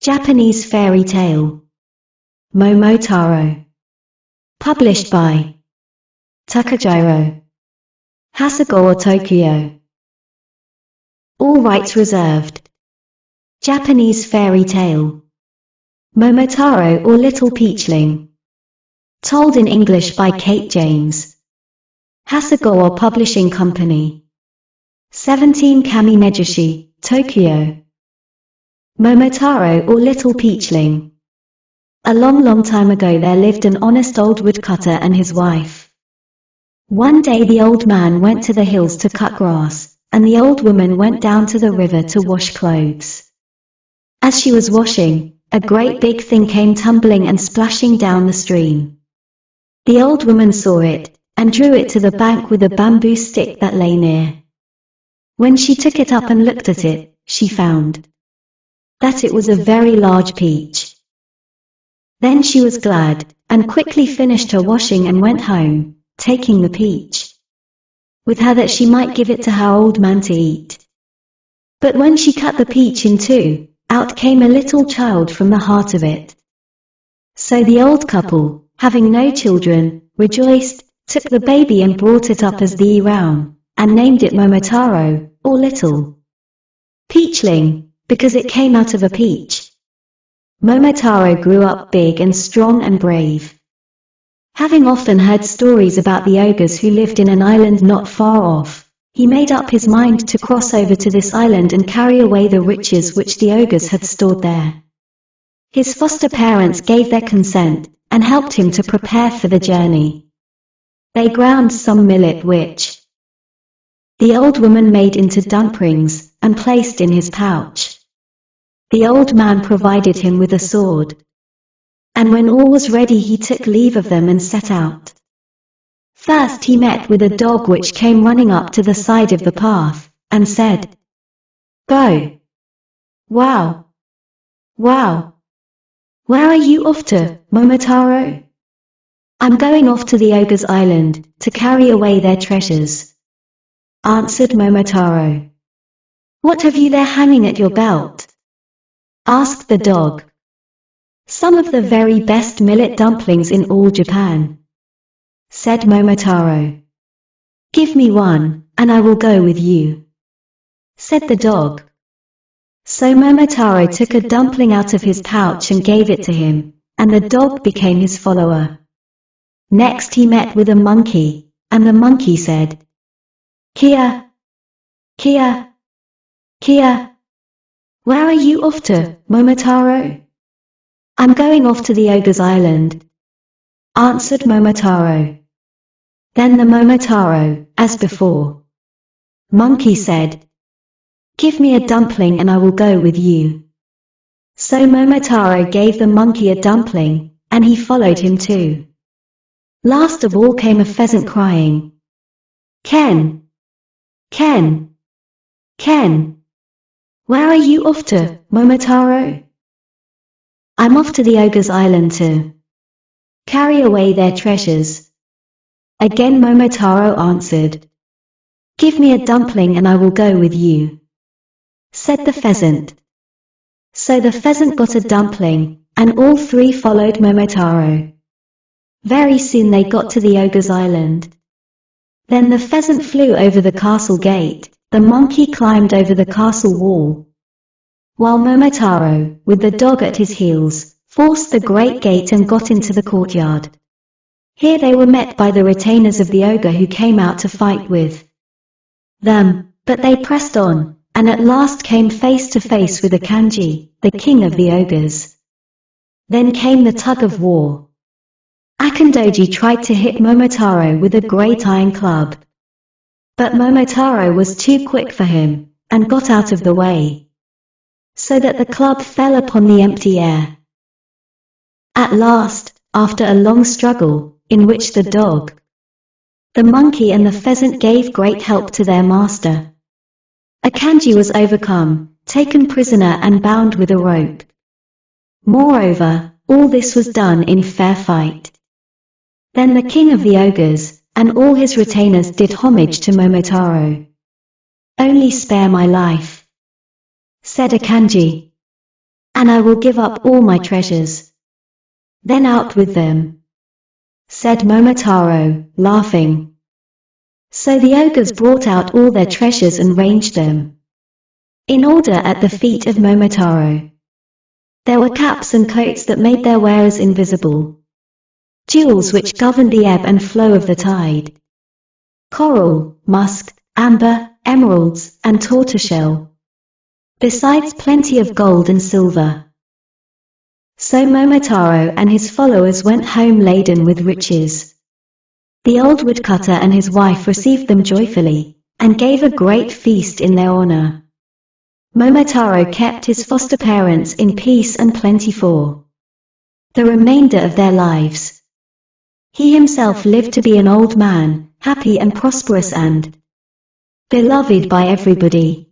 Japanese fairy tale. Momotaro. Published by Takajiro. Hasegawa, Tokyo. All rights reserved. Japanese fairy tale. Momotaro or Little Peachling. Told in English by Kate James. Hasegawa Publishing Company. 17 Kami Mejishi, Tokyo. Momotaro or Little Peachling. A long time ago there lived an honest old woodcutter and his wife. One day the old man went to the hills to cut grass, and the old woman went down to the river to wash clothes. As she was washing, a great big thing came tumbling and splashing down the stream. The old woman saw it, and drew it to the bank with a bamboo stick that lay near. When she took it up and looked at it, she found that it was a very large peach. Then she was glad, and quickly finished her washing and went home, taking the peach with her that she might give it to her old man to eat. But when she cut the peach in two, out came a little child from the heart of it. So the old couple, having no children, rejoiced, took the baby and brought it up as the Iram, and named it Momotaro, or Little Peachling, because it came out of a peach. Momotaro grew up big and strong and brave. Having often heard stories about the ogres who lived in an island not far off, he made up his mind to cross over to this island and carry away the riches which the ogres had stored there. His foster parents gave their consent, and helped him to prepare for the journey. They ground some millet which the old woman made into dumplings, and placed in his pouch. The old man provided him with a sword. And when all was ready he took leave of them and set out. First he met with a dog which came running up to the side of the path, and said, "Go! Wow! Wow! Where are you off to, Momotaro?" "I'm going off to the ogre's island, to carry away their treasures," answered Momotaro. "What have you there hanging at your belt?" asked the dog. "Some of the very best millet dumplings in all Japan," said Momotaro. "Give me one, and I will go with you," said the dog. So Momotaro took a dumpling out of his pouch and gave it to him, and the dog became his follower. Next he met with a monkey, and the monkey said, "Kia! Kia! Kia! Where are you off to, Momotaro?" "I'm going off to the ogre's island," answered Momotaro. Then the Momotaro, as before, monkey said, "Give me a dumpling and I will go with you." So Momotaro gave the monkey a dumpling, and he followed him too. Last of all came a pheasant crying, "Ken! Ken! Ken! Where are you off to, Momotaro?" "I'm off to the ogre's island to carry away their treasures." Again Momotaro answered, "Give me a dumpling and I will go with you," said the pheasant. So the pheasant got a dumpling, and all three followed Momotaro. Very soon they got to the ogre's island. Then the pheasant flew over the castle gate, the monkey climbed over the castle wall, while Momotaro, with the dog at his heels, forced the great gate and got into the courtyard. Here they were met by the retainers of the ogre who came out to fight with them, but they pressed on, and at last came face to face with Akanji, the king of the ogres. Then came the tug of war. Akandoji tried to hit Momotaro with a great iron club, but Momotaro was too quick for him, and got out of the way, so that the club fell upon the empty air. At last, after a long struggle, in which the dog, the monkey and the pheasant gave great help to their master, Akanji was overcome, taken prisoner and bound with a rope. Moreover, all this was done in fair fight. Then the king of the ogres, and all his retainers did homage to Momotaro. "Only spare my life," said Akanji. and I will give up all my treasures. Then out with them, said Momotaro, laughing. So the ogres brought out all their treasures and ranged them in order at the feet of Momotaro. There were caps and coats that made their wearers invisible, jewels which governed the ebb and flow of the tide, coral, musk, amber, emeralds, and tortoiseshell, besides plenty of gold and silver. So Momotaro and his followers went home laden with riches. The old woodcutter and his wife received them joyfully, and gave a great feast in their honor. Momotaro kept his foster parents in peace and plenty for the remainder of their lives. He himself lived to be an old man, happy and prosperous and beloved by everybody.